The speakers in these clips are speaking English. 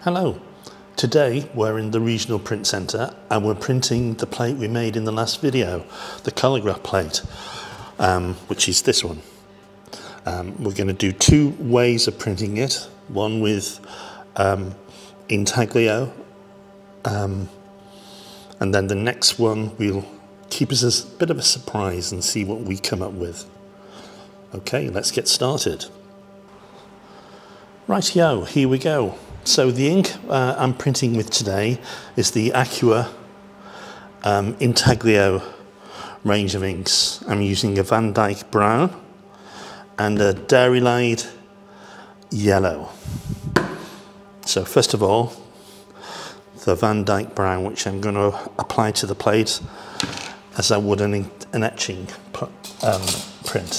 Hello, today we're in the regional print centre and we're printing the plate we made in the last video, the Collograph plate, which is this one. We're going to do two ways of printing it, one with intaglio, and then the next one we'll keep as a bit of a surprise and see what we come up with. Okay, let's get started. Rightio, here we go. So the ink I'm printing with today is the Aqua Intaglio range of inks. I'm using a Van Dyke brown and a Dairylied yellow. So first of all, the Van Dyke brown, which I'm going to apply to the plate as I would an etching print.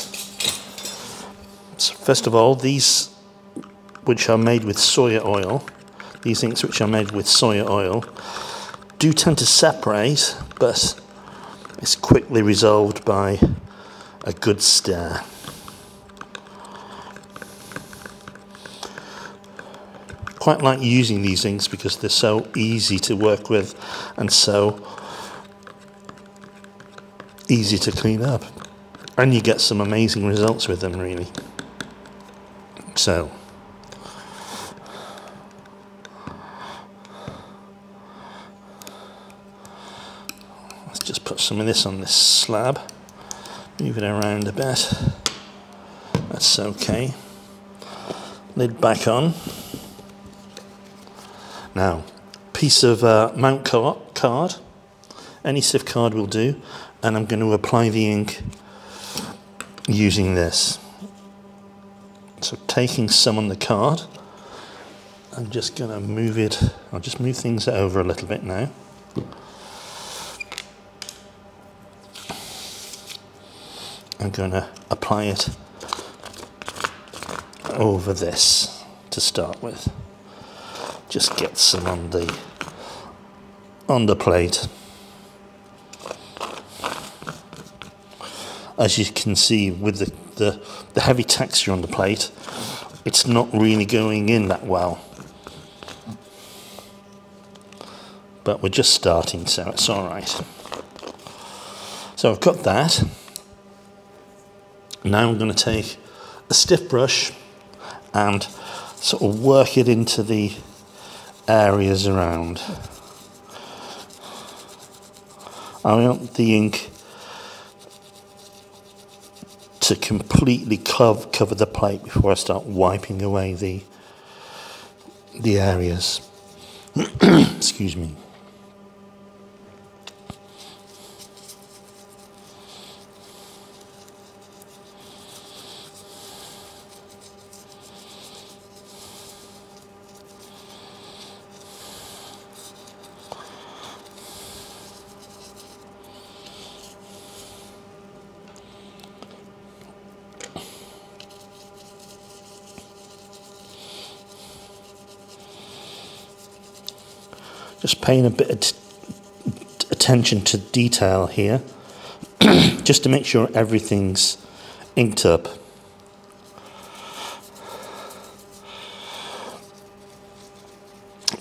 So first of all, these which are made with soya oil, these inks which are made with soya oil, do tend to separate, but it's quickly resolved by a good stir. Quite like using these inks because they're so easy to work with and so easy to clean up, and you get some amazing results with them, really. So just put some of this on this slab, move it around a bit, that's okay. Lid back on. Now, piece of mount card, any stiff card will do, and I'm going to apply the ink using this. So taking some on the card, I'm just going to move it, I'll just move things over a little bit now. I'm going to apply it over this to start with. Just get some on the plate. As you can see, with the heavy texture on the plate, it's not really going in that well. But we're just starting, so it's all right. So I've got that. Now I'm going to take a stiff brush and sort of work it into the areas around. I want the ink to completely cover the plate before I start wiping away the areas. Excuse me. Just paying a bit of attention to detail here, just to make sure everything's inked up.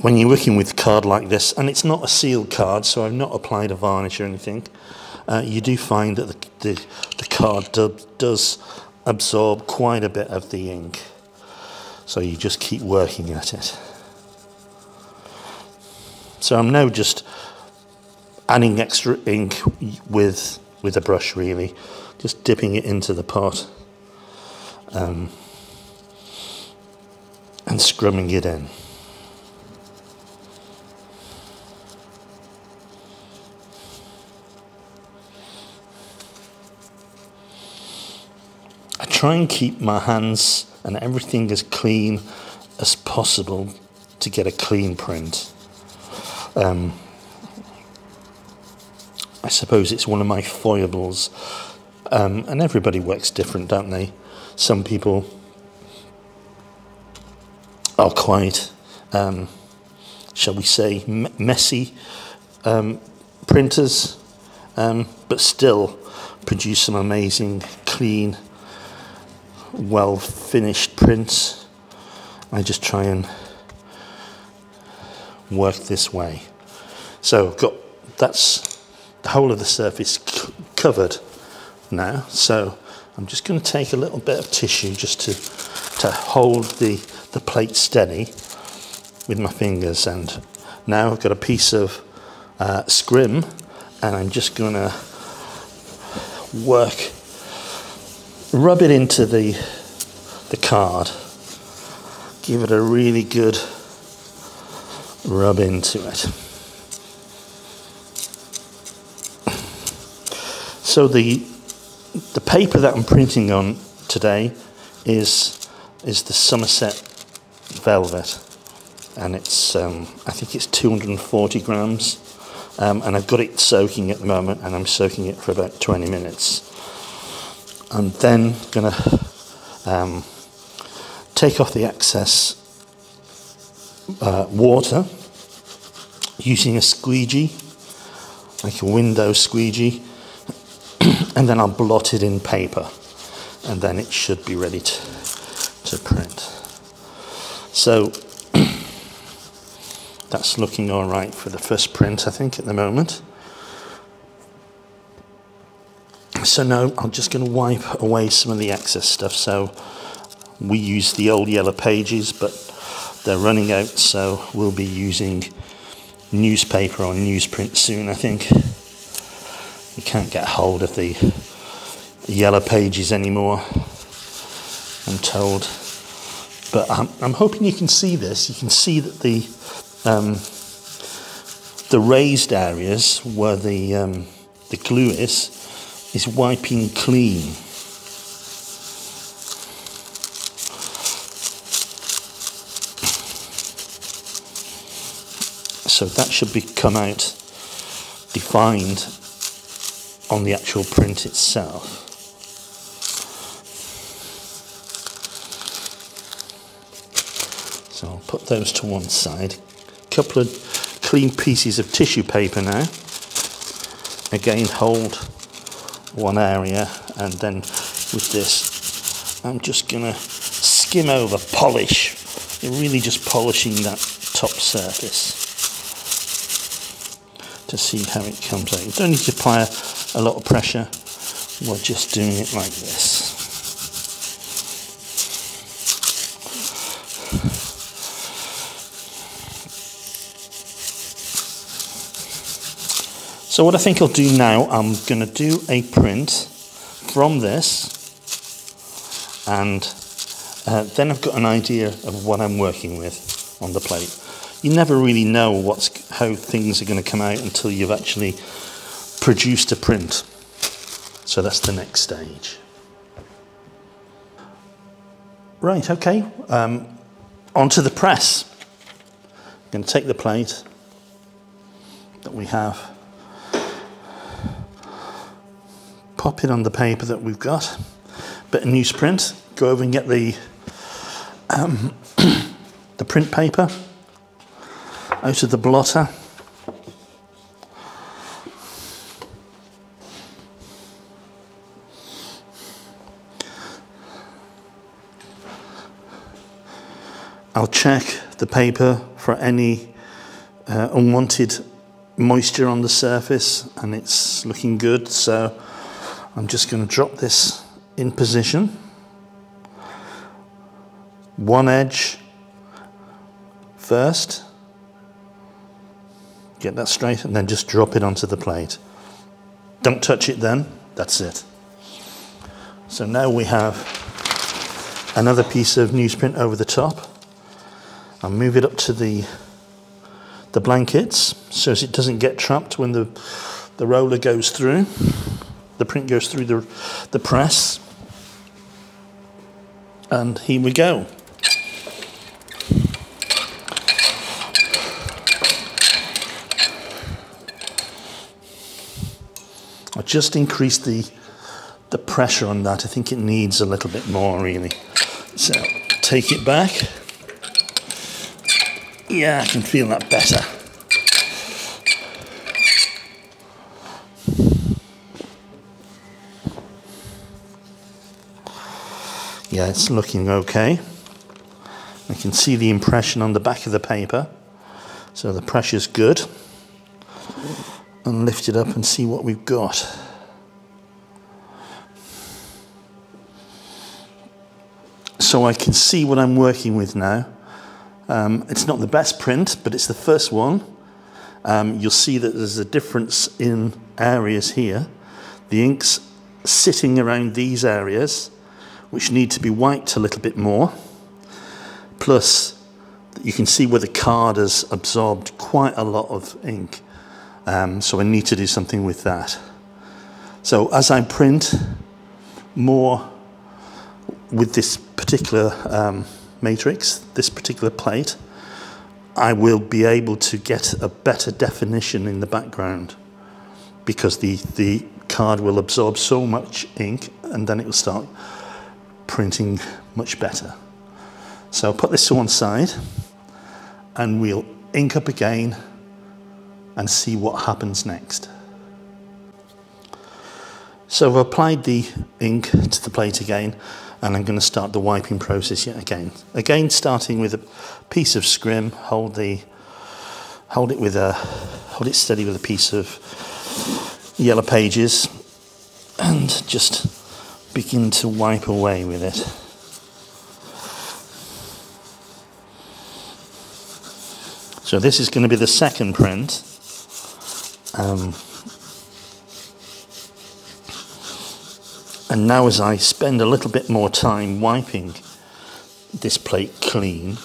When you're working with card like this, and it's not a sealed card, so I've not applied a varnish or anything, you do find that the card does absorb quite a bit of the ink. So you just keep working at it. So I'm now just adding extra ink with a brush, really, just dipping it into the pot and scrubbing it in. I try and keep my hands and everything as clean as possible to get a clean print. I suppose it's one of my foibles, and everybody works different, don't they? Some people are quite, shall we say, messy printers, but still produce some amazing, clean, well finished prints. I just try and work this way. So I've got, that's the whole of the surface covered now. So I'm just going to take a little bit of tissue just to hold the plate steady with my fingers. And now I've got a piece of scrim, and I'm just going to rub it into the card. Give it a really good rub into it. So the paper that I'm printing on today is the Somerset velvet, and it's I think it's 240 grams, and I've got it soaking at the moment, and I'm soaking it for about 20 minutes. I'm then going to take off the excess water using a squeegee, like a window squeegee, and then I'll blot it in paper, and then it should be ready to print. So that's looking all right for the first print, I think, at the moment. So now I'm just going to wipe away some of the excess stuff. So we use the old yellow pages, but they're running out, so we'll be using newspaper or newsprint soon, I think. You can't get hold of the yellow pages anymore, I'm told. But I'm hoping you can see this. You can see that the raised areas where the glue is wiping clean. So that should come out defined on the actual print itself. So I'll put those to one side. A couple of clean pieces of tissue paper now. Again, hold one area, and then with this I'm just gonna skim over, polish. You're really just polishing that top surface to see how it comes out. You don't need to apply a lot of pressure. We're just doing it like this. So what I think I'll do now, I'm going to do a print from this, and then I've got an idea of what I'm working with on the plate. You never really know how things are going to come out until you've actually produced a print. So that's the next stage. Right, okay, onto the press. I'm going to take the plate that we have, pop it on the paper that we've got, bit of newsprint, go over and get the print paper out of the blotter. I'll check the paper for any unwanted moisture on the surface, and it's looking good, so I'm just going to drop this in position. One edge first, get that straight, and then just drop it onto the plate. Don't touch it then, that's it. So now we have another piece of newsprint over the top. I'll move it up to the blankets so as it doesn't get trapped when the roller goes through. The print goes through the press. And here we go. I'll just increase the pressure on that. I think it needs a little bit more, really. So take it back. Yeah, I can feel that better. Yeah, it's looking okay. I can see the impression on the back of the paper. So the pressure's good. And lift it up and see what we've got. So I can see what I'm working with now. It's not the best print, but it's the first one. You'll see that there's a difference in areas here. The ink's sitting around these areas, which need to be wiped a little bit more. Plus, you can see where the card has absorbed quite a lot of ink. So I need to do something with that. So as I print more with this particular matrix, this particular plate, I will be able to get a better definition in the background, because the card will absorb so much ink and then it will start printing much better. So I'll put this to one side and we'll ink up again and see what happens next. So I've applied the ink to the plate again, and I'm going to start the wiping process yet again. Again, starting with a piece of scrim, hold it steady with a piece of yellow pages, and just begin to wipe away with it. So this is going to be the second print. And now as I spend a little bit more time wiping this plate clean,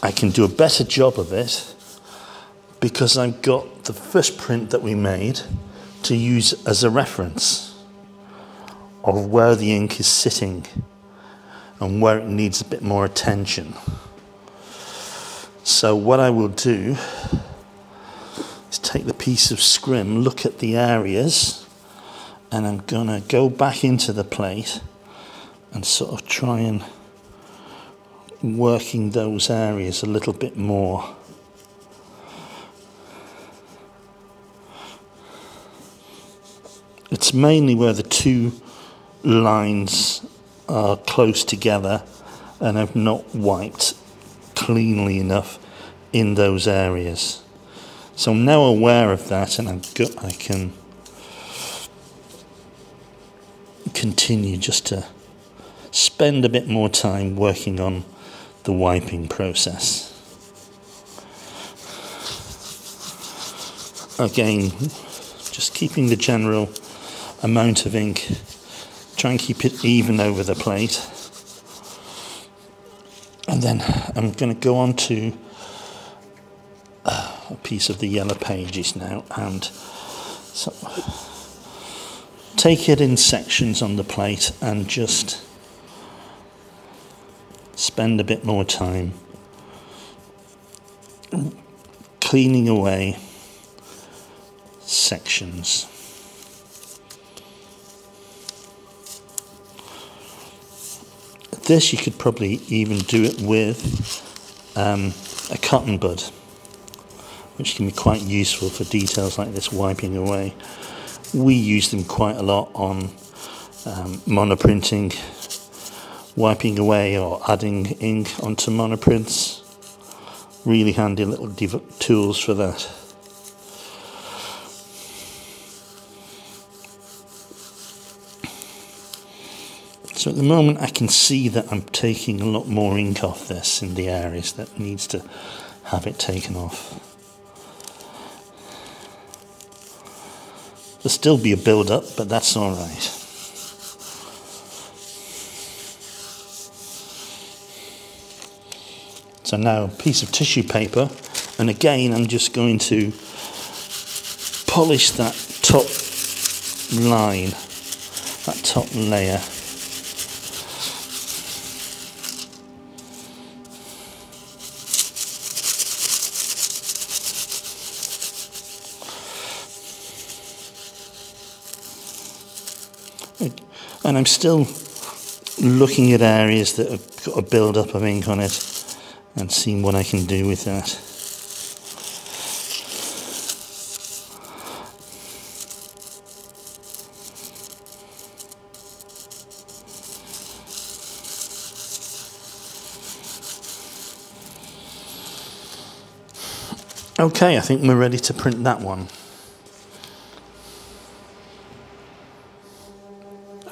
I can do a better job of it, because I've got the first print that we made to use as a reference of where the ink is sitting and where it needs a bit more attention. So what I will do is take the piece of scrim, look at the areas, and I'm going to go back into the plate and sort of try and working those areas a little bit more. It's mainly where the two lines are close together and I've not wiped cleanly enough in those areas. So I'm now aware of that, and I can continue just to spend a bit more time working on the wiping process. Again, just keeping the general amount of ink, try and keep it even over the plate. And then I'm going to go on to a piece of the yellow pages now, and so take it in sections on the plate and just spend a bit more time cleaning away sections. This you could probably even do it with a cotton bud, which can be quite useful for details like this, wiping away. We use them quite a lot on monoprinting, wiping away or adding ink onto monoprints. Really handy little tools for that. So at the moment I can see that I'm taking a lot more ink off this in the areas that needs to have it taken off. There'll still be a build-up, but that's all right. So now a piece of tissue paper, and again I'm just going to polish that top line, that top layer. And I'm still looking at areas that have got a build-up of ink on it and seeing what I can do with that. Okay, I think we're ready to print that one.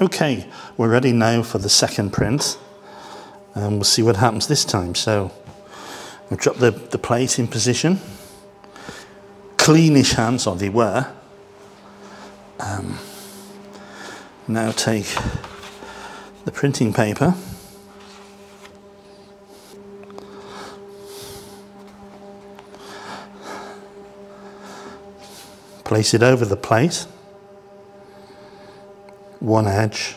Okay, we're ready now for the second print, and we'll see what happens this time. So I'll drop the plate in position. Cleanish hands, or they were. Now take the printing paper, place it over the plate, one edge,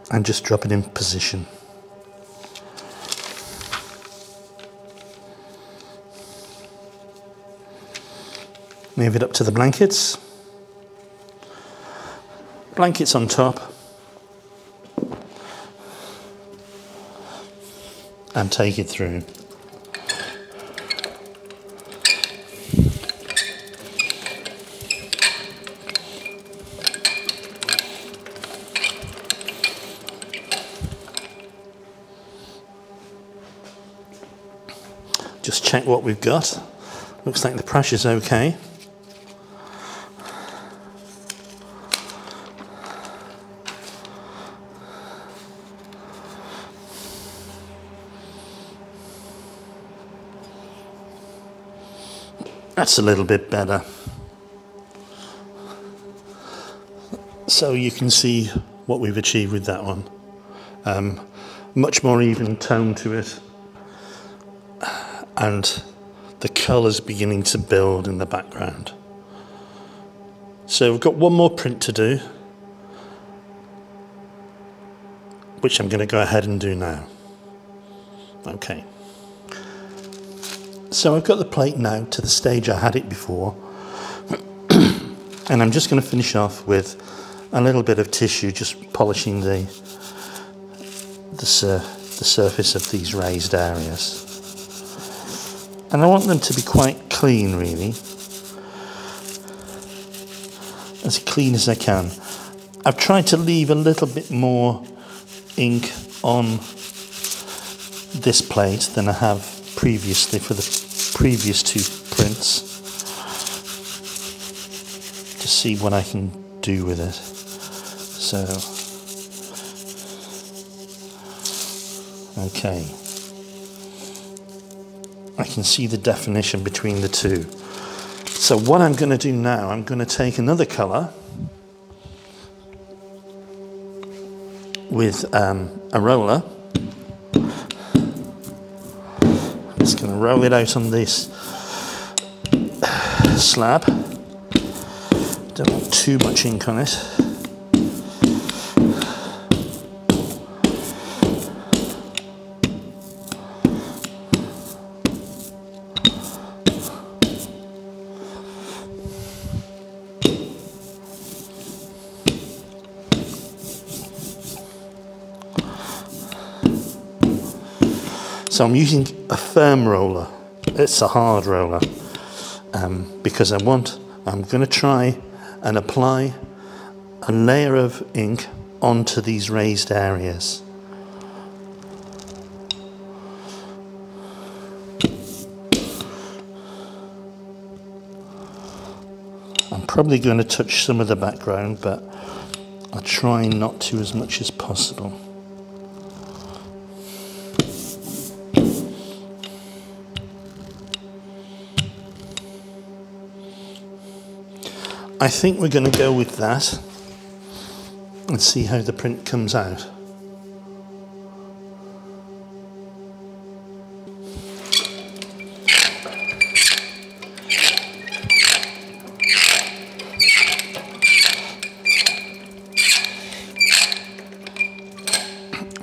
and just drop it in position. Move it up to the blankets. Blankets on top. And take it through. Just check what we've got. Looks like the pressure's okay. That's a little bit better. So you can see what we've achieved with that one. Much more even tone to it. And the colour's beginning to build in the background. So we've got one more print to do, which I'm going to go ahead and do now. Okay. So I've got the plate now to the stage I had it before, and I'm just going to finish off with a little bit of tissue, just polishing the surface of these raised areas. And I want them to be quite clean, really, as clean as I can. I've tried to leave a little bit more ink on this plate than I have previously for the previous two prints, to see what I can do with it. So, okay, I can see the definition between the two. So what I'm going to do now, I'm going to take another colour with a roller. Just going to roll it out on this slab. Don't want too much ink on it. So I'm using a firm roller. It's a hard roller because I'm going to try and apply a layer of ink onto these raised areas. I'm probably going to touch some of the background, but I'll try not to as much as possible. I think we're going to go with that and see how the print comes out.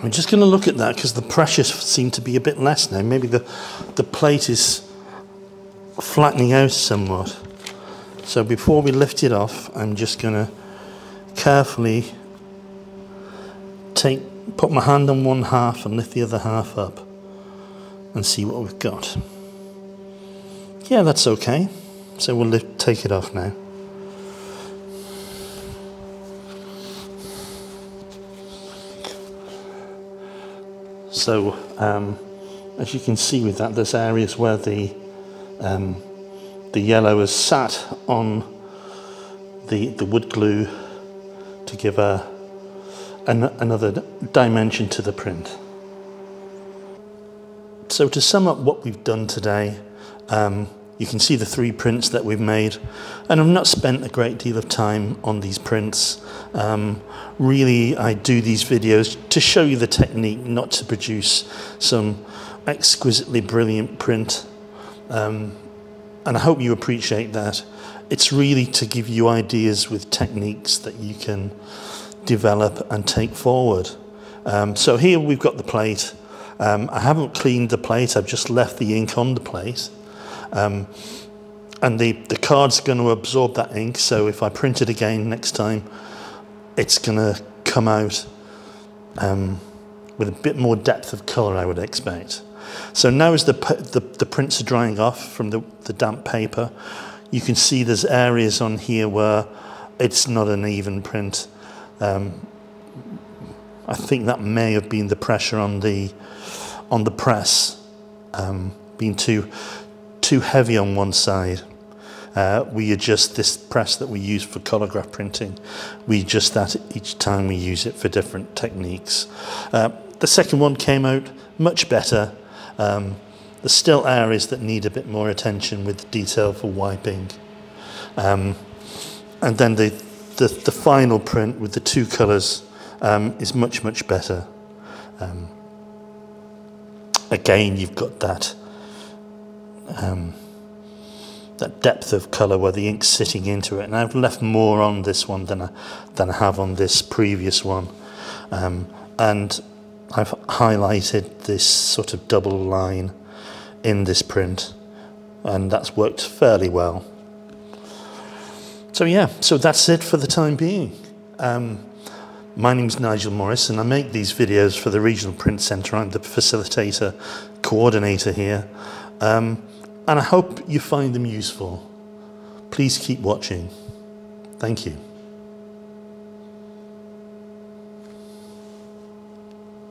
I'm just going to look at that because the pressures seem to be a bit less now. Maybe the plate is flattening out somewhat. So before we lift it off, I'm just going to carefully put my hand on one half and lift the other half up and see what we've got. Yeah, that's okay. So we'll take it off now. So as you can see with that, there's areas where the The yellow is sat on the wood glue to give another dimension to the print. So to sum up what we've done today, you can see the 3 prints that we've made, and I've not spent a great deal of time on these prints. Really, I do these videos to show you the technique, not to produce some exquisitely brilliant print. And I hope you appreciate that. It's really to give you ideas with techniques that you can develop and take forward. So here we've got the plate. I haven't cleaned the plate, I've just left the ink on the plate. And the card's going to absorb that ink, so if I print it again next time, it's going to come out with a bit more depth of colour, I would expect. So now as the prints are drying off from the damp paper, you can see there's areas on here where it's not an even print. I think that may have been the pressure on the press being too heavy on one side. We adjust this press that we use for Collograph printing. We adjust that each time we use it for different techniques. The second one came out much better. There's still areas that need a bit more attention with detail for wiping. And then the final print with the 2 colours is much better. Again, you've got that depth of colour where the ink's sitting into it, and I've left more on this one than I have on this previous one, and I've highlighted this sort of double line in this print, and that's worked fairly well. So yeah, so that's it for the time being. My name's Nigel Morris, and I make these videos for the Regional Print Centre. I'm the facilitator, coordinator here, and I hope you find them useful. Please keep watching. Thank you.